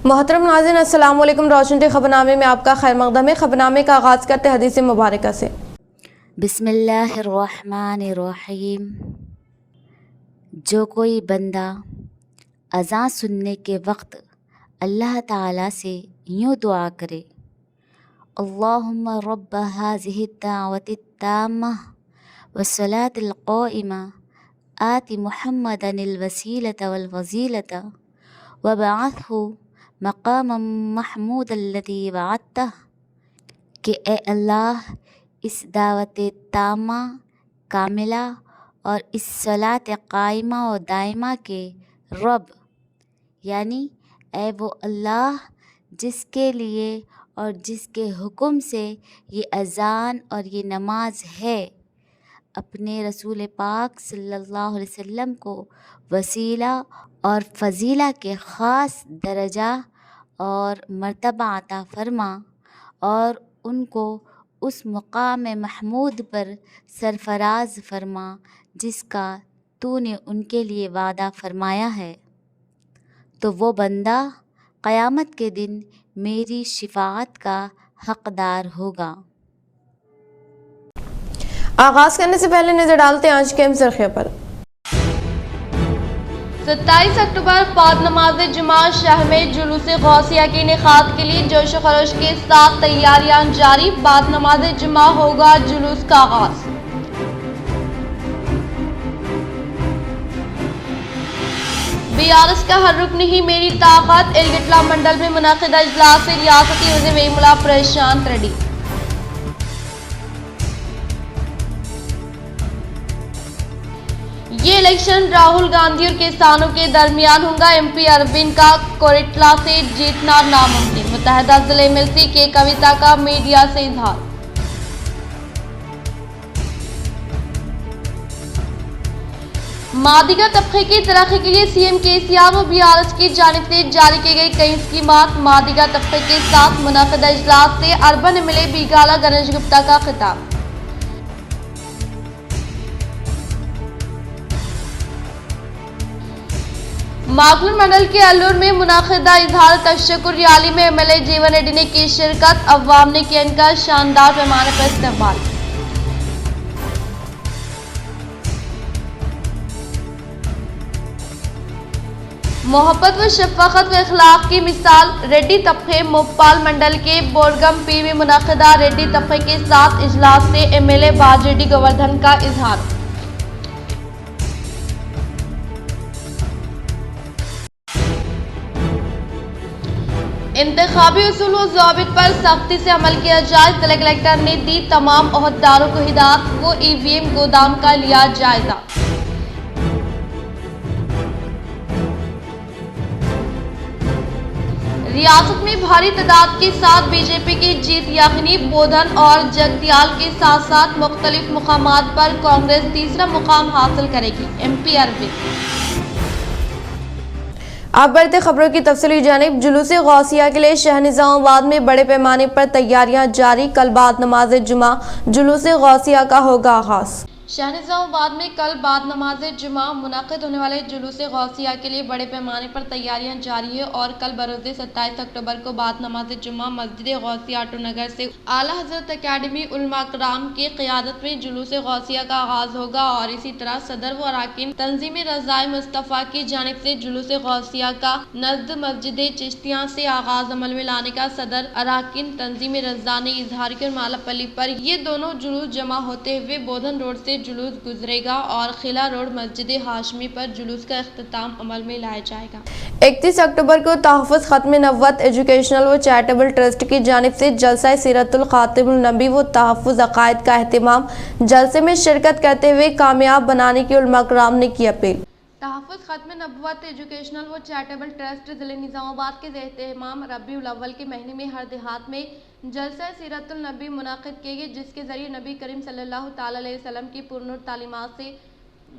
मोहतरम नाज़रीन, अस्सलाम वालेकुम। रोशनी खबरनामे में आपका खैर मक़दम है। खबरनामे का आगाज़ करते हदीस मुबारक से। बिस्मिल्लाहिर्रहमानिर्रहीम। जो कोई बंदा अज़ान सुनने के वक्त अल्लाह ताला से यूँ दुआ करे, अल्लाहुम्मा रब्ब हाज़िहि दावति ताम्मा वस्सलातिल क़ाइमा आति मुहम्मदनिल वसीलता वल फ़ज़ीलता वबअथहु मक़ामम महमूदल्लज़ी वअदतह, कि ए अल्लाह, इस दावत तामा कामिला और इस सलात कायमा और दायमा के रब, यानी ए वो अल्लाह जिसके लिए और जिसके हुक्म से ये अज़ान और ये नमाज है, अपने रसूल पाक सल्लल्लाहु अलैहि वसल्लम को वसीला और फ़ज़ीला के ख़ास दर्जा और मर्तबा अता फ़रमा और उनको उस मुक़ाम महमूद पर सरफराज फरमा जिसका तूने उनके लिए वादा फरमाया है। तो वो बंदा क़यामत के दिन मेरी शिफ़ाअत का हक़दार होगा। आगाज़ करने से पहले नज़र डालते हैं आज के अहम सुर्ख़ियों पर। 27 अक्टूबर बाद नमाज जुमा शहर में जुलूस गौसिया के इनेकाद के लिए जोश व खरोश के साथ तैयारियां जारी। बाद नमाज जुमा होगा जुलूस का आगाज। BRS का हर रुकन ही मेरी ताकत। एलगिटला मंडल में मुनाकिदा इजलास से रियासती वज़ीर वेमुला प्रशांत रेड्डी। ये इलेक्शन राहुल गांधी और किसानों के दरमियान होगा। MP अरविंद का कोरिटला से जीतना नामुमकिन। मुत्तहदा जिले मिलती के कविता का मीडिया से इजहार। मादिगा तबके की तरक्की के लिए CM KCR और BRS की जानिब से जारी की गई कई स्कीमात। मादिगा तबके के साथ मुनाकिदा इजलास से अर्बन MLA बिगाला गणेश गुप्ता का खिताब। मागुर मंडल के अल्लूर में मुनाकिदा इजहार तशक्कुर रैली में MLA जीवन रेड्डी ने की शिरकत। अवाम ने किया इनका शानदार पैमाने पर इस्तकबाल। मोहब्बत व शफ़क़त व इखलाक की मिसाल रेड्डी तबके मोपाल मंडल के बोरगम पी में मुनाकिदा रेड्डी तबके के साथ इजलास से MLA बाजेडी गोवर्धन का इजहार। इंतखाबी उसूल व ज़ाबित पर सख्ती से अमल किया जाए। जिला कलेक्टर ने दी तमाम ओहदेदारों को हिदायत। वो EVM गोदाम का लिया जायजा। रियासत में भारी तादाद के साथ BJP की जीत यकीनी। बोधन और जगतियाल के साथ साथ मुख्तलिफ मुकामात पर कांग्रेस तीसरा मुकाम हासिल करेगी। MP अरविंद। आप बढ़ते खबरों की तफसीली जानिब। जुलूस गौसिया के लिए शहर निज़ामाबाद में बड़े पैमाने पर तैयारियां जारी। कल बाद नमाज जुमा जुलूस गौसिया का होगा आगाज़। शहर निज़ामाबाद में कल बाद नमाज जुमा मुनाकिद होने वाले जुलूस गौसिया के लिए बड़े पैमाने पर तैयारियां जारी है और कल बरोज़ 27 अक्टूबर को बाद नमाज जुमा मस्जिद गौसिया आटो नगर से आला हज़रत अकेडमी उलमा कराम की क़ियादत में जुलूस गौसिया का आगाज़ होगा और इसी तरह सदर व अराकीन तंजीम रज़ाए मुस्तफ़ा की जानिब से जुलूस गौसिया का नज़द मस्जिद चिश्तियाँ से आगाज़ अमल में लाने का सदर अराकीन तंजीम रज़ा ने इजहार किया। मालापल्ली पर ये दोनों जुलूस जमा होते हुए बोधन रोड से जुलूस गुजरेगा और खिला रोड मस्जिद हाशमी पर जुलूस का इख्तिताम अमल में लाया जाएगा। 31 अक्टूबर को तहफ़्फ़ुज़ ख़त्म नबुव्वत एजुकेशनल व चैरिटेबल ट्रस्ट की जानिब से जलसा सीरतुल ख़ातिमुन नबी व तहफ़्फ़ुज़ अक़ायद का एहतिमाम। जलसे में शिरकत करते हुए कामयाब बनाने की उलमा कराम ने की अपील। तहफ़्फ़ुज़ ख़त्म नबुव्वत एजुकेशनल व चैरिटेबल ट्रस्ट ज़िले निज़ामाबाद के एहतिमाम रबीउल अव्वल के महीने में हर देहात में जलसा सीरतुल नबी मुनाक़िद किए गए, जिसके ज़रिए नबी करीम सल्लल्लाहु तआला अलैहि वसल्लम की पुरनूर तालीमात से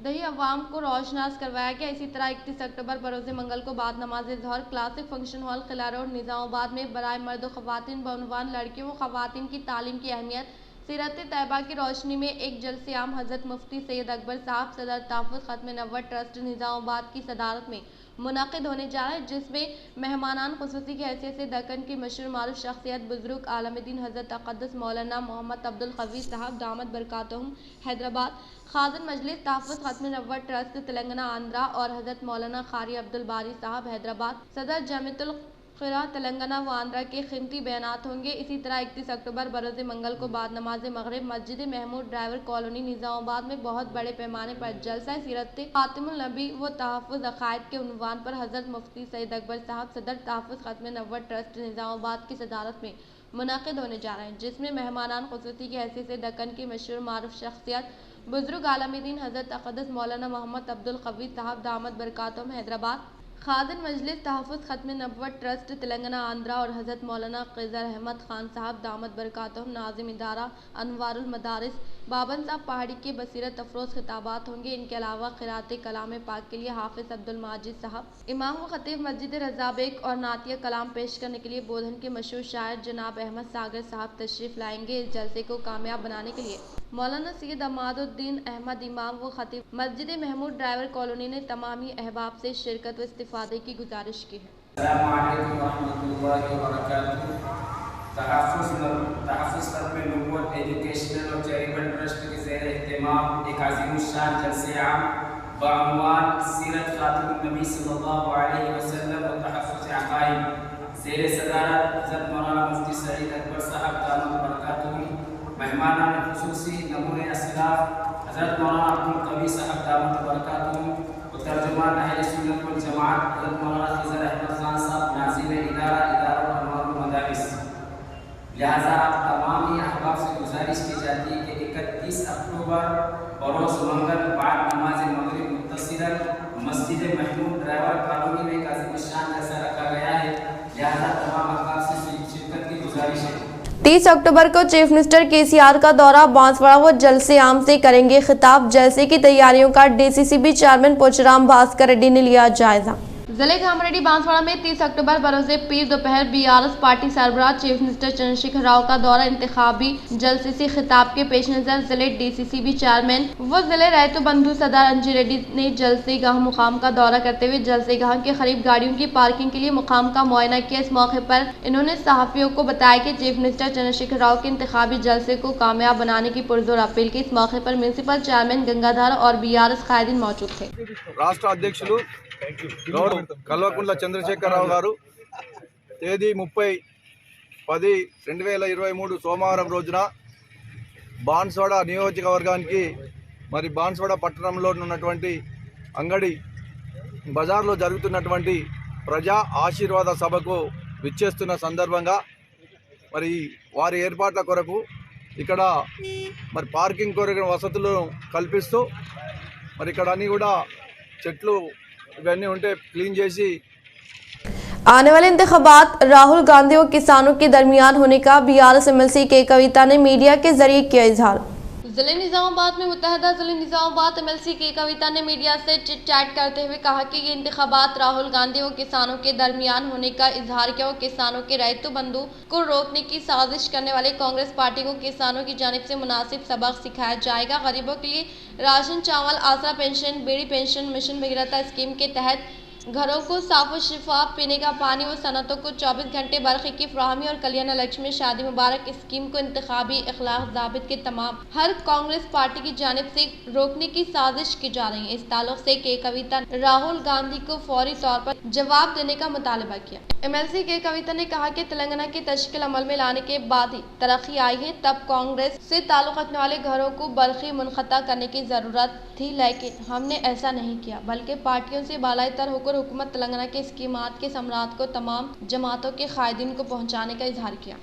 दही अवाम को रोशनास करवाया गया। इसी तरह 31 अक्टूबर बरोज़ मंगल को बाद नमाज ज़ोहर क्लासिक फंक्शन हॉल किला रोड निज़ामाबाद में बराए मर्द व ख़वातीन बउनवान लड़कियों व ख़वातीन की तालीम की अहमियत सीरत तैयबा की रोशनी में एक जलसे-आम हज़रत मुफ्ती सैयद अकबर साहब सदर तहफ़्फ़ुज़ ख़त्म नबुव्वत ट्रस्ट निज़ामाबाद की सदारत में मुनाक़िद होने जा रहा है, जिसमें मेहमानान ख़ुसूसी की हैसियत से दक्कन की मशहूर मारूफ शख्सियत बुज़ुर्ग आलम-ए-दीन हज़रत तक़द्दुस मौलाना मोहम्मद अब्दुल क़वी साहब दामत बरकातुहुम हैदराबाद, ख़ाज़िन मजलिस तहफ़्फ़ुज़ ख़त्म नबुव्वत ट्रस्ट तेलंगाना आंध्रा और हज़रत मौलाना क़ारी अब्दुल बारी साहब हैदराबाद, सदर जमीयतुल क़िरा तेलंगाना व आंध्रा के क़ीमती बयानात होंगे। इसी तरह 31 अक्टूबर बरोज़ मंगल को बाद नमाज मग़रिब मस्जिद महमूद ड्राइवर कॉलोनी निज़ामाबाद में बहुत बड़े पैमाने पर जलसा सीरत ख़ातिमुल नबी व तहफ़्फ़ुज़ अक़ायद के उन्वान पर हज़रत मुफ्ती सैयद अकबर साहब सदर तहफ़्फ़ुज़ ख़त्म नबुव्वत ट्रस्ट निज़ामाबाद की सदारत में मुनाक़िद होने जा रहे हैं, जिसमें मेहमानान ख़ुसूसी की हैसियत से दक्कन की मशहूर मारूफ शख्सियत बुज़ुर्ग आलम-ए-दीन हज़रत तक़द्दुस मौलाना मोहम्मद अब्दुल क़वी साहब दामत बरकातुहुम हैदराबाद, ख़ाज़िन मजलिस तहफ़्फ़ुज़ ख़त्म नबुव्वत ट्रस्ट तेलंगाना आंध्रा और हज़रत मौलाना क़िज़र अहमद ख़ान साहब दामत बरकातुहुम नाज़िम इदारा अनवारुल मदारिस बाबन साहब पहाड़ी के बसीरत अफ़रोज़ खिताबात होंगे। इनके अलावा क़िराअत कलाम पाक के लिए हाफ़िज़ अब्दुल माजिद साहब, इमाम व ख़तीब मस्जिद रज़ा बेग और नातिया कलाम पेश करने के लिए बोधन के मशहूर शायर जनाब अहमद सागर साहब तशरीफ़ लाएंगे। इस जलसे को कामयाब बनाने के लिए मौलाना सैयद अमादुद्दीन अहमद इमाम व ख़तीब मस्जिद महमूद ड्राइवर कॉलोनी ने तमामी अहबाब से शिरकत व इस्तिफ़ादे की गुजारिश की है। तहफ़्फ़ुज़ ख़त्म नबुव्वत एजुकेशनल और चैरिटेबल ट्रस्ट के ज़ेर एहतिमाम एक अज़ीमुश्शान जलसे-आम बअनवान सीरत ख़ातिमुन नबी सल्लल्लाहु अलैहि वसल्लम व तहफ़्फ़ुज़ अक़ाइद ज़ेर सदारत हज़रत मौलाना मुफ्ती सैयद अकबर साहब दामत बरकातुहुम, मेहमानान ख़ुसूसी नमूने असलाफ़ हज़रत मौलाना अब्दुल क़वी साहब दामत बरकातुहुम व तर्जुमान अहले सुन्नत वल जमात हज़रत मौलाना क़िज़र अहमद ख़ान साहब नाज़िम इदारा अनवारुल मदारिस। लिहाजा आप तमाम ही अहबाब से गुजारिश की जाती है कि 31 अक्टूबर बरोज़ मंगल बाद नमाज मग़रिब मुत्तसिलन मस्जिद महमूद ड्राइवर कॉलोनी में एक अज़ीमुश्शान जलसा रखा गया है। लिहाजा तमाम अहबाब से शिरकत की गुजारिश है। 30 अक्टूबर को चीफ मिनिस्टर केसीआर का दौरा बांसवाड़ा व जलसे आम से करेंगे खिताब। जलसे की तैयारियों का डीसीसीबी चेयरमैन पोचराम भास्कर रेड्डी ने लिया जायजा। जिले कामरेड्डी बांसवाड़ा में 30 अक्टूबर बरोज़ पीर दोपहर बीआरएस पार्टी सरबराह चीफ मिनिस्टर चंद्रशेखर राव का दौरा इंतखाबी जलसे से खिताब के पेश नज़र जिले डीसीसीबी चेयरमैन व जिले रैतो बंधु सरदार अंजी रेड्डी ने जलसे गाह मुकाम का दौरा करते हुए जलसे गाह के करीब गाड़ियों की पार्किंग के लिए मुकाम का मुआयना किया। इस मौके पर इन्होंने सहाफ़ियों को बताया कि चीफ मिनिस्टर चंद्रशेखर राव के इंतखाबी जलसे को कामयाब बनाने की पुरजोर अपील की। इस मौके पर म्यूनसिपल चेयरमैन गंगाधर और बीआरएस कायदीन मौजूद थे। రాష్ట్ర అధ్యక్షులు కల్వకుంట్ల చంద్రశేఖరరావు గారు తేదీ 30/10/2023 సోమవారం రోజున బాన్స్వాడ నియోజకవర్గానికి మరి బాన్స్వాడ పట్టణంలో ఉన్నటువంటి అంగడి బజార్లో జరుగుతున్నటువంటి ప్రజా ఆశీర్వాద సభకు విచ్చేస్తున్న సందర్భంగా మరి వారి ఏర్పాట్ల కొరకు ఇక్కడ మరి పార్కింగ్ కొరకు వసతులను కల్పిస్తూ మరి ఇక్కడ అన్నీ కూడా చెట్లు ఇవన్నీ ఉంటే క్లీన్ చేసి आने वाले इंतखाबात राहुल गांधी और किसानों के दरमियान होने का बीआरएस एमएलसी के कविता ने मीडिया के जरिए किया इजहार। जिले निज़ामाबाद में मुत्तहदा जिले निज़ामाबाद एमएलसी के कविता ने मीडिया से चिट चैट करते हुए कहा कि ये इंतखाबात राहुल गांधी व किसानों के दरमियान होने का इजहार किया और किसानों के रैयतु बंधु को रोकने की साजिश करने वाले कांग्रेस पार्टी को किसानों की जानिब से मुनासिब सबक सिखाया जाएगा। गरीबों के लिए राशन, चावल, आसरा पेंशन, बीड़ी पेंशन, मिशन भगीरथा स्कीम के तहत घरों को साफ व शिफाफ पीने का पानी व सनतों को 24 घंटे बरक़ी की फ्राहमी और कल्याण लक्ष्मी शादी मुबारक स्कीम को इंतखाबी इखलाक ज़ाबित के तमाम हर कांग्रेस पार्टी की जानिब से रोकने की साजिश की जा रही है। इस ताल्लुक से के कविता राहुल गांधी को फौरी तौर पर जवाब देने का मुतालबा किया। एमएलसी के कविता ने कहा कि तेलंगाना की तश्कील अमल में लाने के बाद ही तरक्की आई है, तब कांग्रेस से ताल्लुक रखने वाले घरों को बरक़ी मुनक़ता करने की ज़रूरत थी, लेकिन हमने ऐसा नहीं किया, बल्कि पार्टियों से बालाई तर होकर हुकूमत तेलंगाना के स्कीमात के सम्राट को तमाम जमातों के कायदीन को पहुँचाने का इजहार किया।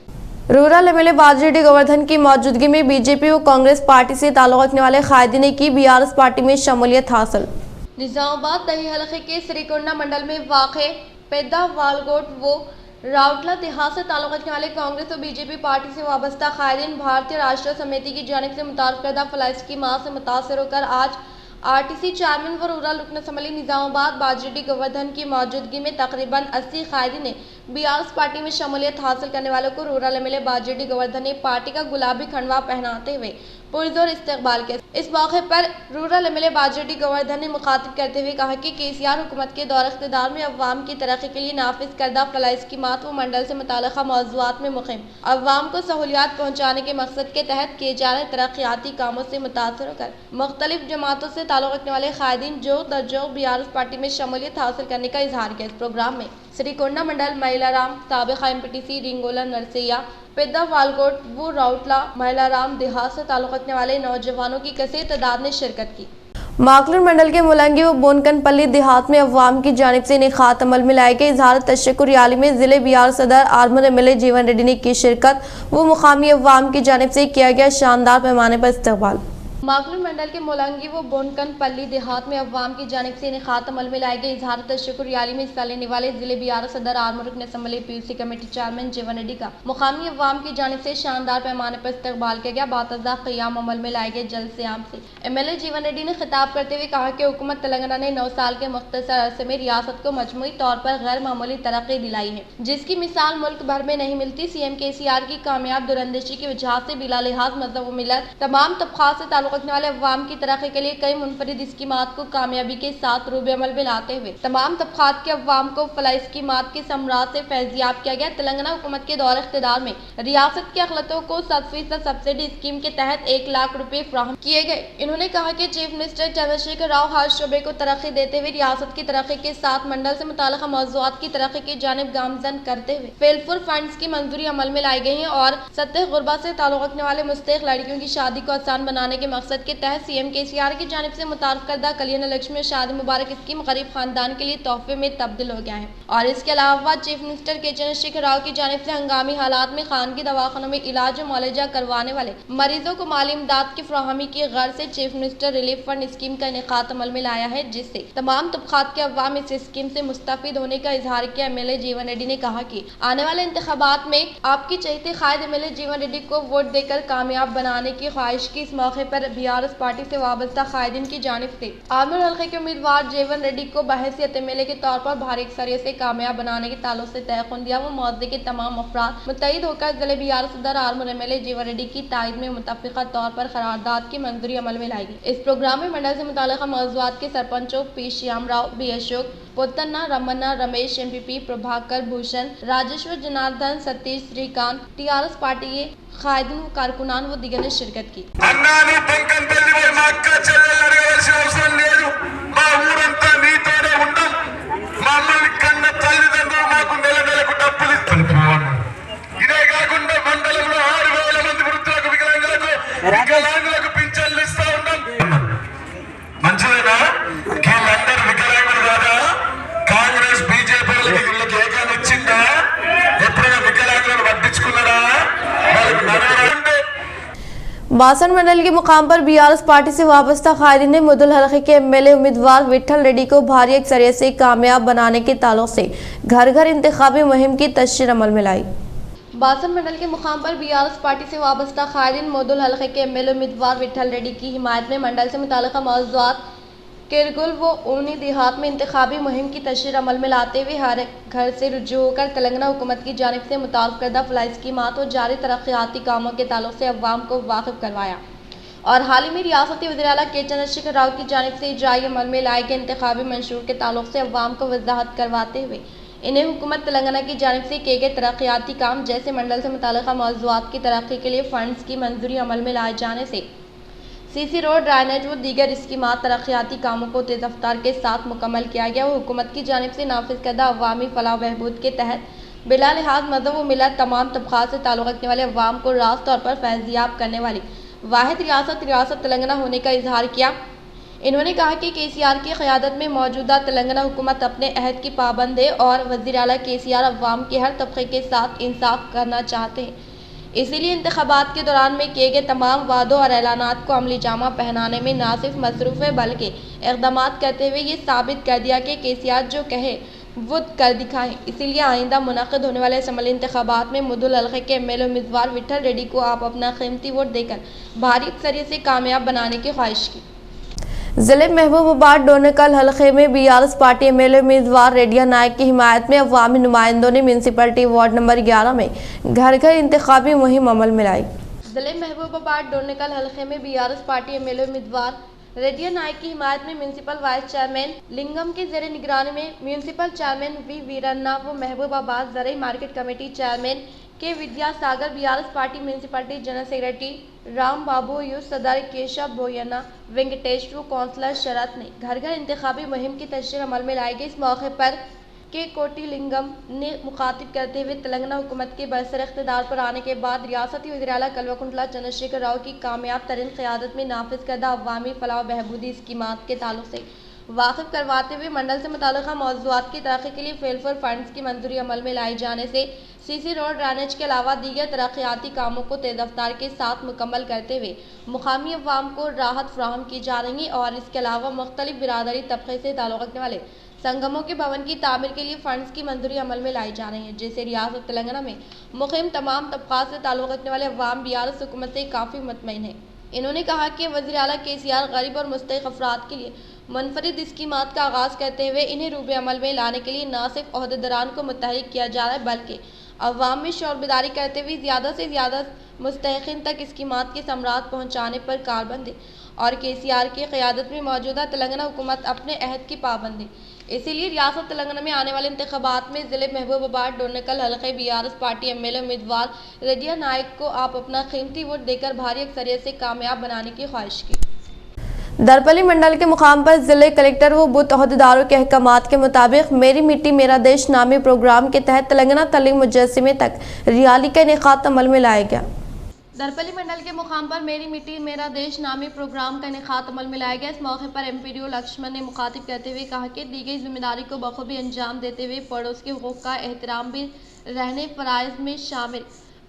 रूरल एमएलए बाजिरेड्डी गोवर्धन की मौजूदगी में बीजेपी व कांग्रेस पार्टी से ताल्लुक रखने वाले कायदीन ने की बीआरएस पार्टी में शमूलियत हासिल। निज़ामाबाद दही हलके के श्रीकुंडा मंडल में वाक़े पैदा वालगोट वो राउटला देहात से ताल्लुक रखने वाले कांग्रेस और बीजेपी पार्टी से वाबस्ता कायदीन भारतीय राष्ट्रीय समिति की जानिब से मुतारफ़ करदा फलाई स्कीमात से मुतासर होकर आज आरटीसी चेयरमैन व रूरल रुकन असम्बली निज़ामाबाद बाजिरेड्डी गोवर्धन की मौजूदगी में तकरीबन 80 कायदीन ने बीआरएस पार्टी में शमूलियत हासिल करने वालों को रूरल एमएलए बाजेडी गोवर्धन ने पार्टी का गुलाबी खंडवा पहनाते हुए पुरजोर इस्तकबाल किया। इस मौके पर रूरल एमएलए बाजेडी गोवर्धन ने मुखातिब करते हुए कहा कि केसीआर हुकूमत के दौर इख्तिदार में अवाम की तरक्की के लिए नाफिज करदा फलाई स्कीमात व मंडल से मुताल्लिक़ा मौज़ूआत में मुहिम अवाम को सहूलियात पहुँचाने के मकसद के तहत किए जा रहे तरक्याती कामों से मुतासर होकर मुख्तलिफ जमातों से ताल्लुक़ रखने वाले कायदीन जो दर्जो बीआरएस पार्टी में शमूलियत हासिल करने का इजहार किया। इस प्रोग्राम में श्रीकोंडा मंडल महिलाराम साबिक़ा एमपीटीसी रिंगोला नरसैया पेद्दा वालकोट वो राउटला महिलाराम देहात से ताल्लुक़ रखने वाले नौजवानों की कसीर तादाद ने शिरकत की। माकलूर मंडल के मुलंगी व बोनकनपल्ली देहात में अवाम की जानिब से इनेकात अमल में लाए गए इजहार तशक्कुर रैली में जिले बिहार सदर आर्मर एमएलए जीवन रेड्डी ने की शिरकत व मुकामी अवाम की जानिब से किया गया शानदार पैमाने पर इस्तकबाल। माकलूर मंडल के मोलंगी व बोनकनपल्ली देहात में अवाम की जानिब से इनेकात अमल में लाए गए इजहार तशक्कुर रैली में हिस्सा लेने वाले जिले बिहार सदर आर्मर रुकन असम्बली पीयूसी कमेटी चेयरमैन जीवन रेड्डी का मुकामी अवाम की जानिब से शानदार पैमाने पर इस्तकबाल किया गया। बातज़ा क़याम अमल में लाए गए जलसे आम से एमएलए जीवन रेड्डी ने खिताब करते हुए कहा कि हुकूमत तेलंगाना ने 9 साल के मुख्तसर अरसे में रियासत को मजमूई तौर पर गैर मामूली तरक्की दिलाई है, जिसकी मिसाल मुल्क भर में नहीं मिलती। सीएम केसीआर की कामयाब दूरंदेशी की वजह से बिला लिहाज मज़हब व मिलत तमाम तबक़ात से ताल्लुक़ रखने वाले अवाम की तरक्की के लिए कई मुनफरिद स्कीमात को कामयाबी के साथ रूबे अमल में लाते हुए तमाम तबक़ात के अवाम को फलाई स्कीमात की समरात से फैज़याब किया गया। तेलंगाना हुकूमत के दौर इख्तिदार में रियासत की अखलतों को 100% सब्सिडी स्कीम के तहत 1 लाख रुपए फराहम किए गए। इन्होंने कहा कि चीफ मिनिस्टर चंद्रशेखर राव हर शोबे को तरक्की देते हुए रियासत की तरक्की के साथ मंडल से मुताल्लिक़ा मौज़ूआत की तरक्की की जानिब गामजन करते हुए फेलफुर फंड्स की मंजूरी अमल में लाई गई है और सतह गुरबा से ताल्लुक़ रखने वाले मुस्तहिक़ लड़कियों की शादी को आसान बनाने के मकसद के तहत सीएम केसीआर की जानिब से मुतारफ़ करदा कल्याण लक्ष्मी शादी मुबारक स्कीम गरीब खानदान के लिए तोहफे में तब्दील हो गया है। और इसके अलावा चीफ मिनिस्टर के चंद्रशेखर राव की जानिब से हंगामी हालात में खानगी दवाखानों में इलाज और मुआलजा करवाने वाले मरीजों को माली इमदाद की फराहमी की गर्ज से chief minister relief fund scheme का इनेकात अमल में लाया है, जिससे तमाम तबक़ात के अवाम इस स्कीम से मुस्तफीद होने का इजहार किया। एमएलए जीवन रेड्डी ने कहा कि आने वाले इंतखाबात में आपकी चहेते कायद एमएलए जीवन रेड्डी को वोट देकर कामयाब बनाने की ख्वाहिश की। इस मौके पर बीआरएस पार्टी से वाबस्ता कायदीन की जानिब से आर्मर हल्के के उम्मीदवार जीवन रेड्डी को बहैसियत एमएलए के तौर पर भारी अक्सरियत से कामयाब बनाने के ताल्लुक से तयक़ुन दिया। वो मौज़े के तमाम अफराद मुत्तहिद होकर जिले बिहार सदर आर्मर एमएलए जीवन रेड्डी की तायद में मुतफ़िक़ा तौर पर करारदाद की मंजूरी अमल में लाई गई। इस प्रोग्राम में मंडल से मुताल्लिक़ा मौज़ूआत के सरपंचों P Shyam Rao, B Ashok, Potanna, Ramanna, Ramesh, MPP Prabhakar, Bhushan, Rajeshwar, Janardhan, Satish, Srikanth, TRS party के कायदीन व कारकुनान व दीगर ने शिरकत की। बासन मंडल के मुकाम पर बीआरएस पार्टी से वाबस्ता कायदीन ने मुदुल हल्के के एमएलए उम्मीदवार विठल रेड्डी को भारी अक्सरियत से कामयाब बनाने के ताल्लुक से घर घर इंतखाबी मुहिम की तशरीह अमल में लाई। बासन मंडल के मुकाम पर बीआरएस पार्टी से वाबस्ता कायदीन मुदुल हल्के के एमएलए उम्मीदवार विठल रेड्डी की हिमायत में मंडल से मुताल्लिक़ा मौज़ूआत किरगुल व ऊनी देहात में इंतखाबी मुहिम की तशरीह अमल में लाते हुए हर घर से रुजू होकर तेलंगाना हुकूमत की जानिब से मुतारफ़ करदा फलाई स्कीमात और जारी तरक्याती कामों के ताल्लुक से अवाम को वाकिफ़ करवाया। और हाल ही में रियासती वज़ीर आला के चंद्रशेखर राव की जानिब से इजराई अमल में लाए गए इंतखाबी मंशूर के ताल्लुक से अवाम को वजाहत करवाते हुए इन्हें हुकूमत तेलंगाना की जानिब से किए गए तरक्याती काम जैसे मंडल से मुताल्लिक़ा मौज़ूआत की तरक्की के लिए फ़ंड्स की मंजूरी अमल में लाए जाने से सीसी रोड, ड्राइनेज व दीगर स्कीमात तरक्याती कामों को तेज़ रफ्तार के साथ मुकम्मल किया गया। वो हुकूमत की जानिब से नाफिज करदा अवामी फलाह बहबूद के तहत बिला लिहाज मज़हब व मिलत तमाम तबक़ात से ताल्लुक़ रखने वाले अवाम को रास्त तौर पर फैज़याब करने वाली वाहिद रियासत तेलंगाना होने का इजहार किया। इन्होंने कहा कि केसीआर की क़यादत में मौजूदा तेलंगाना हुकूमत अपने अहद की पाबंद है और वज़ीर आला केसीआर अवाम के हर तबक़े के साथ इंसाफ करना चाहते हैं, इसीलिए इंतखाबात के दौरान में किए गए तमाम वादों और ऐलानात को अमली जामा पहनाने में ना सिर्फ मसरूफ़ है बल्कि इक़दामात करते हुए ये साबित कर दिया कि केसीआर जो कहे वो कर दिखाएं। इसीलिए आइंदा मुनक़िद होने वाले असम्बली इंतखाबात में मुदुल हल्के के एमएलए उम्मीदवार विठल रेड्डी को आप अपना कीमती वोट देकर भारी अक्सरियत से कामयाब बनाने की ख्वाहिश की। जिले महबूबाबाद डोनेकल हलके में बीआरएस पार्टी एमएलए उम्मीदवार रेडिया नायक की हिमायत में अवामी नुमाइंदों ने म्यूनसिपलिटी वार्ड नंबर 11 में घर घर इंतखाबी मुहिम अमल में लाई। जिले महबूबाबाद डोनेकल हलके में बीआरएस पार्टी एमएलए उम्मीदवार रेडिया नायक की हिमायत में म्यूनसिपल वाइस चेयरमैन लिंगम के जेर निगरानी में म्यूनसिपल चेयरमैन वी वीरन्ना व महबूबाबाद जरिए market committee chairman K Vidyasagar, BRS party municipality general secretary Ram Babu, youth सदर केशव बोयना, वेंकटेश्वर, काउंसलर शरत ने घर घर इंतखाबी मुहिम की तशरीह अमल में लाई गई। इस मौके पर के कोटी लिंगम ने मुखातिब करते हुए तेलंगाना हुकूमत के बरसर इख्तिदार पर आने के बाद रियासती वज़ीर आला कल्वकुंतला चंद्रशेखर राव की कामयाब तरीन क़यादत में नाफिज करदा अवामी फलाह बहबूदी स्कीमात के ताल्लुक से वाकिफ करवाते हुए मंडल से मुताल्लिक़ा मौज़ूआत की तरक्की के लिए फेलफुल फंड्स की मंजूरी अमल में लाई जाने से सीसी रोड ड्रेनेज के अलावा दीगर तरक्याती कामों को तेज रफ्तार के साथ मुकम्मल करते हुए मुकामी अवाम को राहत फराहम की जा रही और इसके अलावा मुख्तलिफ बिरादरी तबके से ताल्लुक़ रखने वाले संगमों के भवन की तामीर के लिए फंड्स की मंजूरी अमल में लाई जा रही है, जिससे रियासत तेलंगाना में मुक़ीम तमाम तबक़ात से ताल्लुक़ रखने वाले अवाम बीआरएस हुकूमत से काफ़ी मुतमईन है। इन्होंने कहा कि वज़ीर आला केसीआर गरीब और मुस्तहिक़ अफराद के लिए मुनफरिद स्कीमात का आगाज़ करते हुए इन्हें रूबे अमल में लाने के लिए न सिर्फ ओहदेदारान को मुतहरिक किया जा रहा है, बल्कि अवाम में शौर बेदारी करते हुए ज़्यादा से ज़्यादा मुस्तहिक़ीन तक स्कीमात के समरात पहुँचाने पर कारबंद है और केसीआर की क़यादत में मौजूदा तेलंगाना हुकूमत अपने अहद की पाबंद है। इसीलिए रियासत तेलंगाना में आने वाले इंतखाबात में ज़िले महबूबाबाद डोनेकल हलके बीआरएस पार्टी एमएलए उम्मीदवार रेडिया नायक को आप अपना कीमती वोट देकर भारी अक्सरियत से कामयाब बनाने की ख्वाहिश की। दरपली मंडल के मुकाम पर जिले कलेक्टर व बूथ अहदेदारों के अहकामात के मुताबिक मेरी मिट्टी मेरा देश नामी प्रोग्राम के तहत तेलंगाना तलीम मुजस्समे तक रियाली का इनेकाद अमल में लाया गया। दरपली मंडल के मुकाम पर मेरी मिट्टी मेरा देश नामी प्रोग्राम का इनेकाद अमल में लाया गया। इस मौके पर एमपीडीओ लक्ष्मण ने मुखातिब करते हुए कहा कि दी गई जिम्मेदारी को बखूबी अंजाम देते हुए पड़ोस के हुकूक का एहतराम भी रहने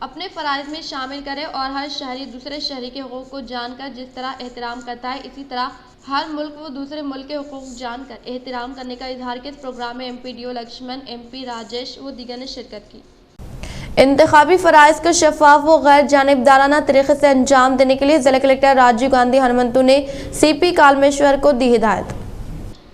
अपने फ़राइज़ में शामिल करें और हर शहरी दूसरे शहरी के हुकूक को जानकर जिस तरह एहतराम करता है, इसी तरह हर मुल्क व दूसरे मुल्क के हुकूक जानकर एहतराम करने का इजहार किया। इस प्रोग्राम में एमपीडीओ लक्ष्मण, एमपी राजेश व दीगर ने शिरकत की। इंतखाबी फ़राइज़ को शफाफ व गैर जानिबदाराना तरीके से अंजाम देने के लिए जिला कलेक्टर राजीव गांधी हनुमंतु ने सीपी कालमेश्वर को दी हिदायत।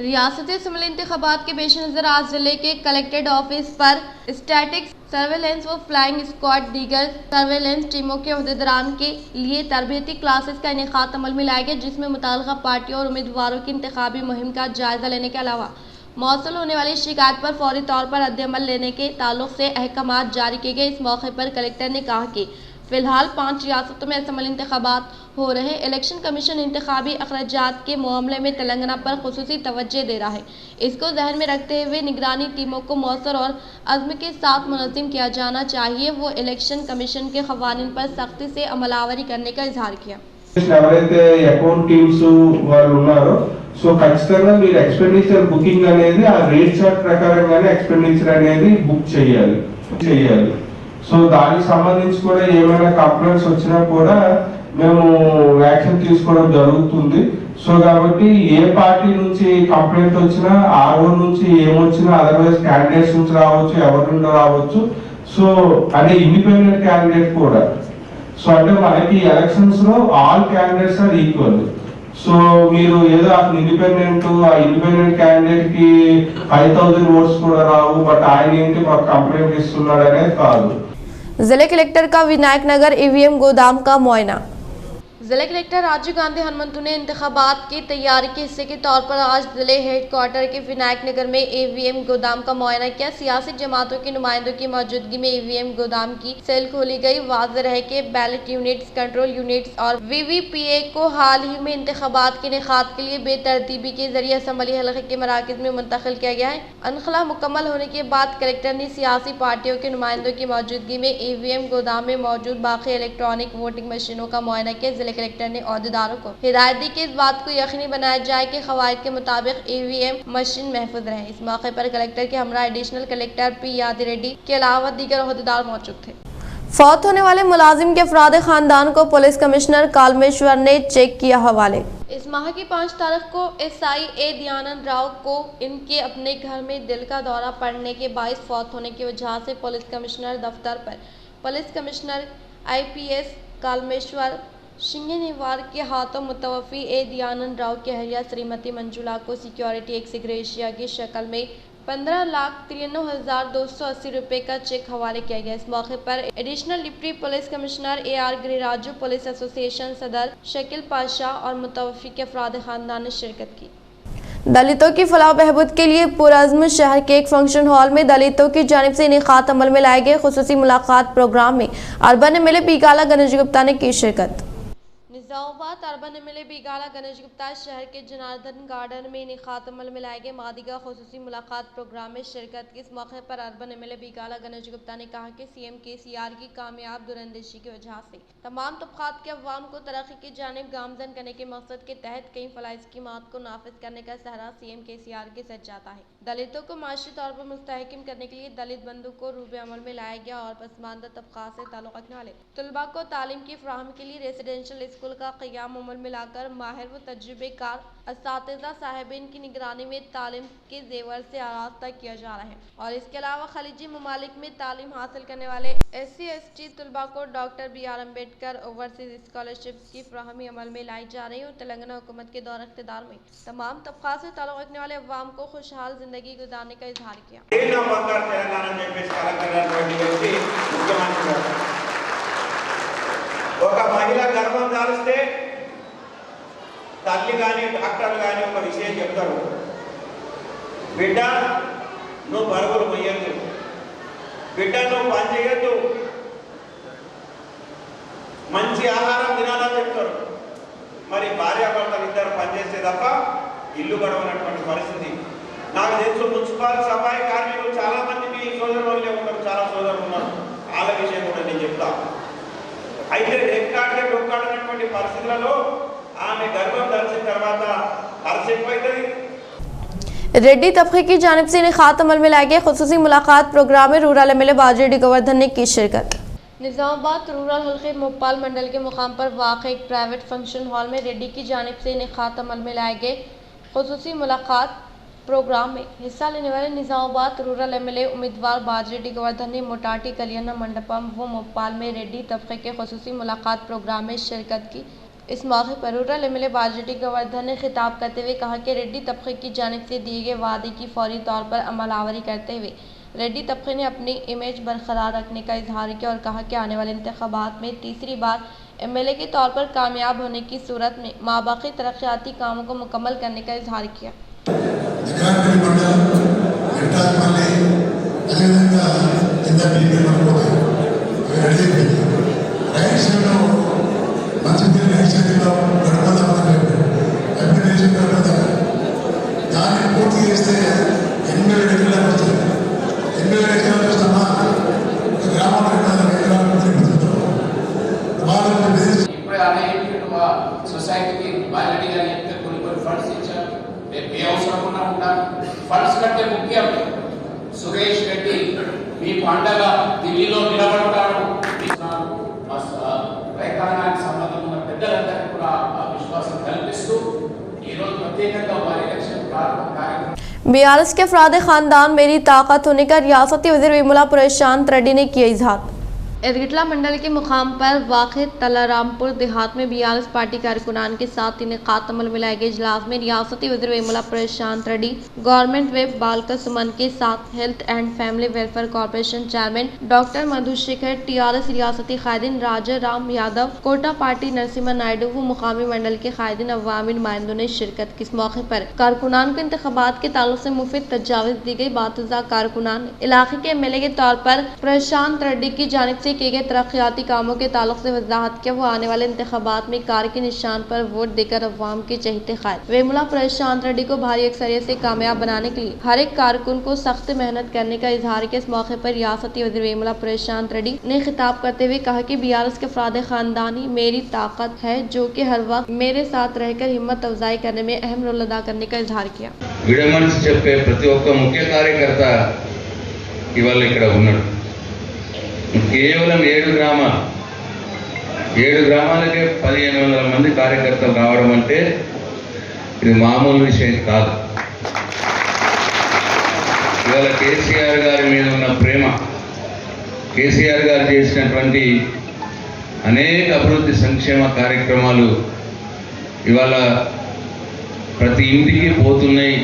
रियासती असम्बली इंतखाबात के पेश नज़र आज जिले के कलेक्ट्रेट ऑफिस पर स्टैटिक सर्वेलेंस व फ्लाइंग स्क्वाड दीगर सर्वेलेंस टीमों के अहदेदारान के लिए तरबियती क्लासेस का इनेकाद अमल में लाया गया, जिसमें मुताल्लिक़ा पार्टियों और उम्मीदवारों की इंतखाबी मुहिम का जायज़ा लेने के अलावा मौसूल होने वाली शिकायत पर फौरी तौर पर रद्द-ए-अमल लेने के ताल्लुक से अहकामात जारी किए गए। इस मौके पर कलेक्टर ने कहा कि फ़िलहाल 5 रियासतों में असम्बली इंतखाबात हो रहे। इलेक्शन कमीशन इंतखाबी अखराजात के मामले में तेलंगाना पर खुसूसी तवज्जो दे रहा है। इसको ज़हन में रखते हुए निगरानी टीमों को मौसर और अज़्म के साथ मुनज़्ज़म किया जाना चाहिए। वो इलेक्शन कमीशन के क़वानीन पर सख्ती से अमलावरी करने का इजहार किया। ఎవరైతే అకౌంట్ టీమ్స్ వాళ్ళు ఉన్నారో సో ఖచ్చితంగా మీరు ఎక్స్పెండిచర్ బుకింగ్ అనేది ఆ రేట్ చార్ట్ ప్రకారంగానే ఎక్స్పెండిచర్ అనేది బుక్ చేయాలి సో దానికి సంబంధించి కూడా ఏమైనా కంప్లైంట్స్ వచ్చినా కూడా మేము యాక్షన్ తీసుకోవడం జరుగుతుంది। సో కాబట్టి ఏ పార్టీ నుంచి కంప్లైంట్ వచ్చినా ఆర్ఓ నుంచి ఏమొచ్చినా అదర్వైజ్ క్యాండిడేట్స్ నుంచి రావచ్చు, ఎవరి నుండి రావచ్చు, సో అదే ఇండిపెండెంట్ క్యాండిడేట్ కూడా సో అంటే మనకి ఎలక్షన్స్ లో all candidates are equal. So మీరు ఏదో ఆ ఇండిపెండెంట్ క్యాండిడేట్ కి 5000 ఓట్స్ కూడా రావు, బట్ ఆయన ఏంటి మాకు కంప్లైంట్ ఇస్తున్నాడు అనేది కాదు। जिले कलेक्टर का विनायक नगर ईवीएम गोदाम का मुआयना। जिला कलेक्टर राजीव गांधी हनुमंतु ने इंतखाबात की तैयारी के हिस्से के तौर पर आज जिले हेडक्वार्टर के विनायक नगर में ईवीएम गोदाम का मुआयना किया। सियासी जमातों के नुमाइंदों की मौजूदगी में ईवीएम गोदाम की सेल खोली गई। वाज़ेह रहे कि बैलेट यूनिट्स, कंट्रोल यूनिट्स और वीवीपीए को हाल ही में इंतखाबात के इनेकाद के लिए बेतरतीबी के जरिए असम्बली हलके के मराकज़ में मुंतकिल किया गया है। अनखला मुकम्मल होने के बाद कलेक्टर ने सियासी पार्टियों के नुमाइंदों की मौजूदगी में ईवीएम गोदाम में मौजूद बाकी इलेक्ट्रॉनिक वोटिंग मशीनों का मुआयना किया। जिले कलेक्टर ने अहदेदारों को हिदायत दी कि इस बात को यकीनी बनाया जाए कि क़वाइद के मुताबिक ईवीएम मशीन महफूज रहे। इस मौके पर कलेक्टर के हमरा एडिशनल कलेक्टर पी यादी रेड्डी के अलावा दीगर अहदेदार मौजूद थे। फौत होने वाले मुलाजिम के अफराद खानदान को पुलिस कमिश्नर कालमेश्वर ने चेक किया हवाले। इस माह की 5 तारीख को SI दयानंद राव को इनके अपने घर में दिल का दौरा पड़ने के बाइस फौत होने की वजह से पुलिस कमिश्नर दफ्तर पर पुलिस कमिश्नर IPS कालमेश्वर शिंगेनिवार के हाथों मुतवफ़ी ए दयानंद राव की अहलिया श्रीमती मंजुला को सिक्योरिटी एक्स ग्रेशिया की शक्ल में 15,93,280 रुपये का चेक हवाले किया गया। इस मौके पर additional deputy police commissioner AR Giriraju, police association सदर शकील पाशा और मुतवफ़ी के अफराद खानदान ने शिरकत की। दलितों की फलाह बहबूद के लिए पुरअज़्म शहर के एक फंक्शन हॉल में दलितों की जानिब से इनेकात अमल में लाए गए खुसूसी मुलाकात प्रोग्राम में अर्बन MLA बीगाला गणेश गुप्ता ने की शिरकत। निज़ामाबाद अर्बन MLA बीगाला गणेश गुप्ता शहर के जनार्दन गार्डन में इनेकात अमल में लाए गए मादिगा खुसूसी मुलाकात प्रोग्राम में शिरकत की। इस मौके पर अर्बन MLA बीगाला गणेश गुप्ता ने कहा कि CM KCR की कामयाब दूरंदेशी की वजह से तमाम तबकात के अवाम को तरक्की की जानिब गामजन करने के मकसद के तहत कई फलाह स्कीमात को नाफिज करने का सहरा CM KCR के सच जाता है। दलितों को माशी तौर पर मुस्तहकम करने के लिए दलित बंधु को रूबे अमल में लाया गया और पसमानदा तबकात से ताल्लुक़ रखने वाले तलबा को तालीम की फराहमी के लिए रेसिडेंशियल स्कूल का क़याम अमल में लाकर माहिर व तजुर्बेकार असातिज़ा साहिबीन की निगरानी में तालीम के जेवर से आरास्ता किया जा रहा है और इसके अलावा खलीजी ममालिक में तालीम हासिल करने वाले SC/ST तलबा को doctor BR Ambedkar overseas scholarship की फराहमी अमल में लाई जा रही है और तेलंगाना हुकूमत के दौर इख्तिदार में तमाम तबका से ताल्लुक़ रखने वाले अवाम को खुशहाल जिंदगी गुजारने का इजहार किया। ఒక మహిళ గర్భం దాల్స్తే తల్లి కానీ డాక్టర్లు కానీ ఒక విషయం చెప్తారు, బిడ్డ నువ్వు బరువులు మొయ్యద్దు, బిడ్డ నువ్వు పని చేయొద్దు, మంచి ఆహారం తినాలని చెప్తారు. మరి భార్యాభర్తలు ఇద్దరు పనిచేస్తే తప్ప ఇల్లు గడవనటువంటి పరిస్థితి. నాకు తెలుసు మున్సిపల్ సఫాయి కార్మికులు చాలా మంది మీ సోదరులే ఉన్నారు, చాలా సోదరులు ఉన్నారు, వాళ్ళ విషయం కూడా నేను చెప్తాను. అయితే రెక్కాడితే డొక్కాడినటువంటి పరిస్థితులలో ఆమె గర్భం దాల్చిన తర్వాత ఖర్చు ఎక్కువైతుంది. रेड्डी तबके की जानिब से इनेकात अमल में लाए गए खुसूसी मुलाकात प्रोग्राम में रूरल MLA बाजरेड्डी गोवर्धन ने की शिरकत। निज़ामाबाद रूरल हल्के मोपाल मंडल के मुकाम पर वाक़ एक प्राइवेट फंक्शन हॉल में रेड्डी की जानिब से इनेकात अमल में लाए गए खुसूसी मुलाकात प्रोग्राम में हिस्सा लेने वाले निज़ामाबाद रूरल MLA उम्मीदवार बाजरेड्डी गोवर्धन ने मोटाटी कल्याण मंडपम व मोपाल में रेड्डी तबके के खुसूसी मुलाकात प्रोग्राम में शिरकत की। इस मौके पर रूरल MLA बाजरेड्डी गोवर्धन ने खिताब करते हुए कहा कि रेड्डी तबके की जानिब से दिए गए वादे की फौरी तौर पर अमलावरी करते हुए रेड्डी तबके ने अपनी इमेज बरकरार रखने का इजहार किया और कहा कि आने वाले इंतखाबात में तीसरी बार MLA के तौर पर कामयाब होने की सूरत में माबाकी तरक्याती कामों को मुकम्मल करने का इजहार किया। సొసైటీకి బాధ్యతగా చెప్తే కొన్ని ఫండ్స్ ఇచ్చారు. రేపు ఏ అవసరం ఉన్నా ఉంటారు. ఫండ్స్ కంటే ముఖ్యం సురేష్ రెడ్డి మీకు అండగా ఢిల్లీలో నిలబడతాడు. రైతాంగానికి సంబంధం ఉన్న పెద్దలందరికీ కూడా ఆ విశ్వాసం కల్పిస్తూ ఈరోజు ప్రత్యేకంగా వారి ఎలక్షన్ కార్యక్రమం BRS के अफराद खानदान मेरी ताकत होने का रियासती वज़ीर वेमुला प्रशांत रेड्डी ने किया इजहार। एरगिटला मंडल के मुकाम पर वाक़ तलारामपुर देहात में BRS पार्टी कारकुनान के साथ इनेकात अमल में लाए गए इजलास में रियासती वज़ीर वेमुला प्रशांत रेड्डी, गवर्नमेंट वेब बालका सुमन के साथ health and family welfare corporation chairman doctor Madhusekhar, TRS रियासती कायदीन राजा राम यादव, कोटा पार्टी नरसिम्हा नायडू व मुकामी मंडल के कायदीन अवामी नुमाइंदों ने शिरकत की। इस मौके पर कारकुनान को इंतखाबात के ताल्लुक से मुफीद तजावीज़ दी गई। बातुज़ा कारकुनान इलाके के MLA के तौर पर प्रशांत रेड्डी की जानिब से किए गए तरक्याती कामों के ताल्लुक से वजाहत किया। वो आने वाले इंतखाबात में कार के निशान पर वोट देकर अवाम के चहेते ख़ैर वेमुला प्रशांत रेड्डी को भारी अक्सरियत से कामयाब बनाने के लिए हर एक कारकुन को सख्त मेहनत करने का इजहार किया। इस मौके पर रियासती वज़ीर वेमुला प्रशांत रेड्डी ने खिताब करते हुए कहा कि BRS के अफराद खानदान ही मेरी ताकत है, जो कि हर वक्त मेरे साथ रहकर हिम्मत अफजाई करने में अहम रोल अदा करने का इजहार किया। విడమనిసి చెప్పే ప్రతి ఒక్క ముఖ్య కార్యకర్త ఇవాళ ఇక్కడ ఉన్నాడు. కేవలం 7 గ్రామాలకే 1500 మంది కార్యకర్తలు రావడం అంటే ఇది మామూలు విషయం కాదు. ఇవాళ కేసీఆర్ గారి మీద ఉన్న ప్రేమ, కేసీఆర్ గారు చేసినటువంటి అనేక అభివృద్ధి సంక్షేమ కార్యక్రమాలు ఇవాళ ప్రతి ఇంటికి పోతున్నాయి.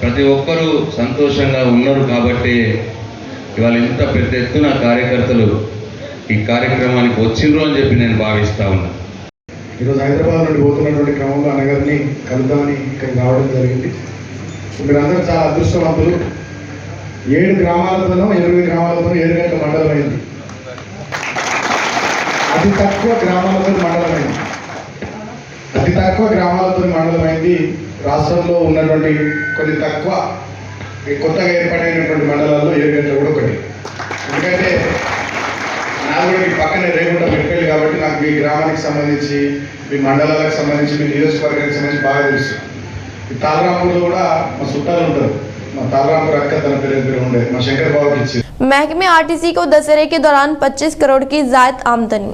ప్రతి ఒక్కరూ సంతోషంగా ఉన్నారు కాబట్టి ఇవాళ ఇంత పెద్ద ఎత్తున కార్యకర్తలు ఈ కార్యక్రమానికి వచ్చిండ్రు అని చెప్పి నేను భావిస్తా ఉన్నాను. ఈరోజు హైదరాబాద్ నుండి పోతున్నటువంటి క్రమంలో అన్నగారిని కలుద్దామని ఇక్కడికి రావడం జరిగింది. మీరందరూ చాలా అదృష్టవంతులు. 7 గ్రామాలతోనో 8 గ్రామాలతోనో 7 గంటల మండలం అయింది. అతి తక్కువ గ్రామాలతో మండలమైంది. అతి తక్కువ గ్రామాలతో మండలమైంది. రాష్ట్రంలో ఉన్నటువంటి కొన్ని తక్కువ కొత్తగా ఏర్పాటైనటువంటి మండలాల్లో 7 గంటలు కూడా ఒకటి. ఎందుకంటే నాకు కూడా మీ పక్కనే రేగుంట పెట్టాలి కాబట్టి నాకు మీ గ్రామానికి సంబంధించి, మీ మండలాలకు సంబంధించి, మీ నియోజకవర్గానికి సంబంధించి బాగా తెలుసు. ఈ తాళరాంపూర్లో కూడా మా చుట్టాలు ఉంటారు. మా తాళరాంపూర్ అక్క తన పేరు ఉండేది, మా శంకర్ బాబుకి ఇచ్చి. महकमे आरटीसी को दशहरे के दौरान 25 करोड़ की जायद आमदनी।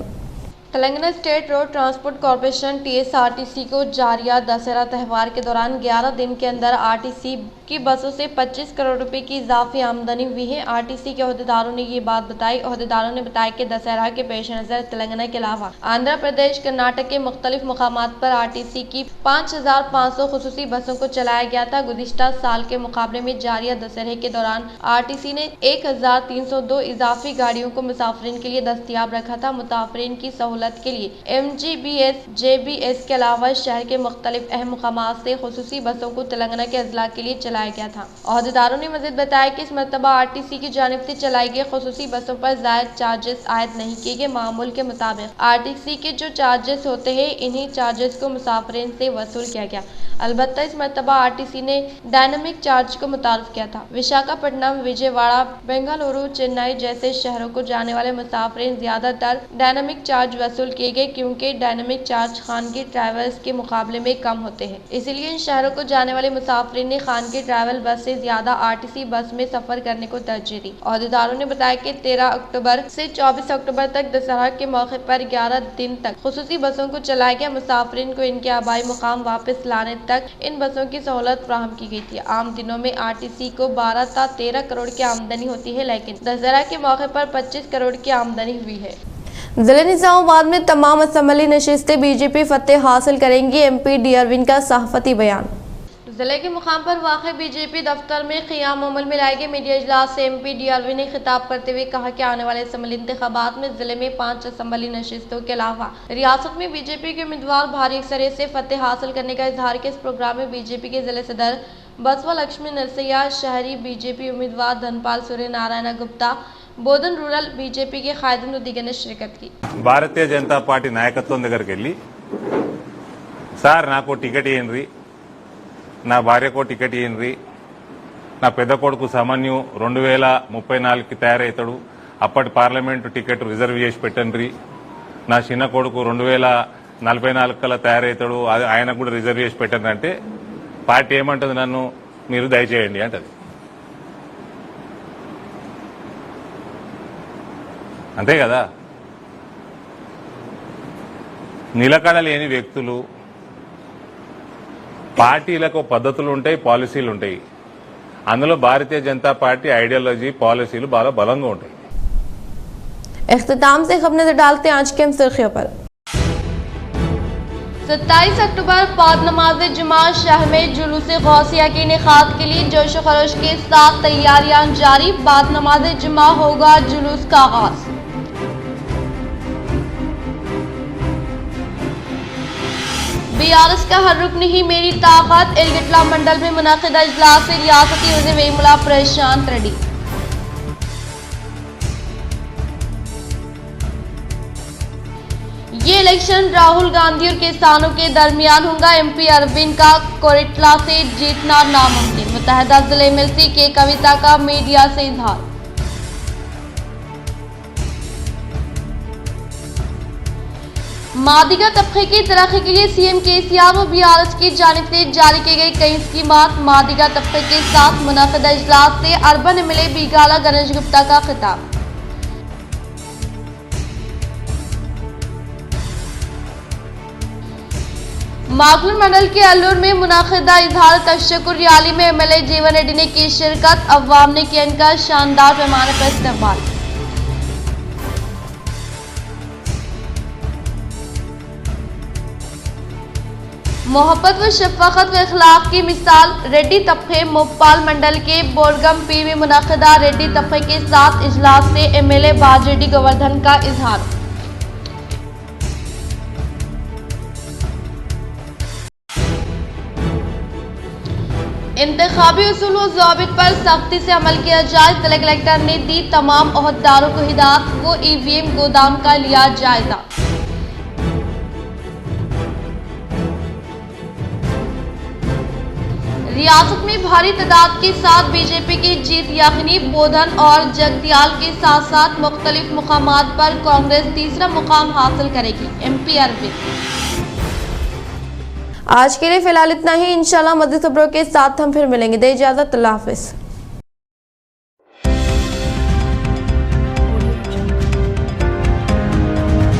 Telangana state road transport corporation TSRTC को जारिया दशहरा त्यौहार के दौरान 11 दिन के अंदर आरटीसी की बसों से 25 करोड़ रुपए की इजाफी आमदनी हुई है। आरटीसी के अहदेदारों ने ये बात बताई। अहदेदारों ने बताया कि दशहरा के पेश नज़र तेलंगाना के अलावा आंध्र प्रदेश, कर्नाटक के मुख्तलिफ मकामात पर आरटीसी की 5500 खुसूसी बसों को चलाया गया था। गुज़िश्ता साल के मुकाबले में जारिया दशहरे के दौरान आरटीसी ने 1302 इजाफी गाड़ियों को मुसाफिरीन के लिए दस्तियाब रखा था। मुसाफिरीन की सहूलत के लिए MGBS, JBS के अलावा शहर के मुख्तलिफ अहम मुकामात से खुसूसी बसों को तेलंगाना के अजला के लिए चलाया गया था। अहदेदारों ने मज़ीद बताया कि इस मरतबा आरटीसी की जानिब से चलाई गई खुसूसी बसों पर ज़ायद चार्जेस आयद नहीं किए गए। मामूल के मुताबिक आरटीसी के जो चार्जेस होते हैं, इन्हीं चार्जेस को मुसाफिरीन से वसूल किया गया। अलबत्ता इस मरतबा आरटीसी ने डायनामिक चार्ज को मुतारफ किया था। विशाखापट्टनम, विजयवाड़ा, बेंगलुरु, चेन्नई जैसे शहरों को जाने वाले मुसाफिरीन ज्यादातर डायनामिक चार्ज वसूल किए गए, क्योंकि डायनामिक चार्ज खानगी ट्रैवल्स के मुकाबले में कम होते हैं। इसीलिए इन शहरों को जाने वाले मुसाफिरीन ने खानगी ट्रैवल बस से ज्यादा आरटीसी बस में सफर करने को तरजीह दी। अहदेदारों ने बताया कि 13 अक्टूबर से 24 अक्टूबर तक दशहरा के मौके पर 11 दिन तक खुसूसी बसों को चलाया गया। मुसाफिरीन को इनके आबाई मुकाम वापस लाने तक इन बसों की सहूलत फराहम की गई थी। आम दिनों में आरटीसी को 12 से 13 करोड़ की आमदनी होती है, लेकिन दशहरा के मौके पर 25 करोड़ की आमदनी हुई है। जिले निजामाबाद में तमाम असम्बली नशिस्तें बीजेपी फतेह हासिल करेंगी। MP डी अरविंद का सहाफती बयान। जिले के मुकाम पर वाक़ बीजेपी दफ्तर में क़ियाम अमल में लाए गए मीडिया इजलास से MP डी अरविंद ने खिताब करते हुए कहा कि आने वाले असम्बली इंतखाबात में जिले में 5 असम्बली नशिस्तों के अलावा रियासत में बीजेपी के उम्मीदवार भारी अक्सरियत से फतेह हासिल करने का इजहार किया। इस प्रोग्राम में बीजेपी के जिले सदर बसवा लक्ष्मी नरसैया, शहरी बीजेपी उम्मीदवार धनपाल सूर्य नारायण गुप्ता, बोधन रूरल बीजेपी के कायदीन और दीगर ने शिरकत की। భారతీయ జనతా పార్టీ నాయకత్వం దగ్గరికి వెళ్ళి, సార్ నాకు టికెట్ ఇయ్యండి, నా భార్యకు టికెట్ ఇయ్యండి, నా పెద్ద కొడుకు సమన్యు 2034కి తయారవుతాడు, అప్పటి పార్లమెంటు టికెట్ రిజర్వ్ చేసి పెట్టండి, నా చిన్న కొడుకు 2044 కల్లా తయారవుతాడు, ఆయనకు కూడా రిజర్వ్ చేసి పెట్టండి అంటే పార్టీ ఏమంటుంది, నన్ను మీరు దయచేయండి అంటది. అంతే కదా. నిలకడ లేని వ్యక్తులు, పార్టీలకు పద్ధతులు ఉంటాయి, పాలసీలు ఉంటాయి. అందులో భారతీయ జనతా పార్టీ ఐడియాలజీ, పాలసీలు బాగా బలంగా ఉంటాయి. इख्तिताम से खबर नजर डालते हैं आज के सुर्खियों पर। 27 अक्टूबर बाद नमाज जुमा शहर में जुलूस गौसिया के इनेकाद के लिए जोश खरोश के साथ तैयारियां जारी। बाद नमाज जुमा होगा जुलूस का आगाज। BRS का हर रुकन ही मेरी ताकत। एलगटला मंडल में मुनाकिदा इजलास से रियासती वज़ीर वेमुला प्रशांत रेड्डी। ये इलेक्शन राहुल गांधी और किसानों के दरमियान होगा। MP अरविंद का कोरिटला से जीतना नामुमकिन। मुत्तहदा जिले मिलती के कविता का मीडिया से इजहार। मादिगा तबके की तरक्की के लिए CM KCR और BRS की जानिब से जारी की गई कई स्कीमात। मादिगा तबके के साथ मुनाकिदा इजलास से अर्बन MLA बीगाला गणेश गुप्ता का खिताब। मागलूर मंडल के अल्लूर में मुनाकिदा इजहार तशक्कुर रैली में MLA जीवन रेड्डी ने की शिरकत। अवाम ने किया इनका शानदार पैमाने पर इस्तेमाल। मोहब्बत व शफ़क़त व इखलाक की मिसाल रेड्डी तबके मोपाल मंडल के बोरगम पी में मुनक़दा रेड्डी तबके के साथ इजलास से MLA बाजेडी गोवर्धन का इजहार। इंतखाबी उसूल व ज़ाबित पर सख्ती से अमल किया जाए। जिला कलेक्टर ने दी तमाम ओहदेदारों को हिदायत, वो EVM गोदाम का लिया जायजा। रियासत में भारी तादाद के साथ बीजेपी की जीत यकीनी। बोधन और जगतियाल के साथ साथ मुख्तलिफ मुकामात पर कांग्रेस तीसरा मुकाम हासिल करेगी। MP अरविंद। आज के लिए फिलहाल इतना ही। इंशाल्लाह मज़ीद खबरों के साथ हम फिर मिलेंगे। दे इजाज़त, अल्लाह हाफ़िज़।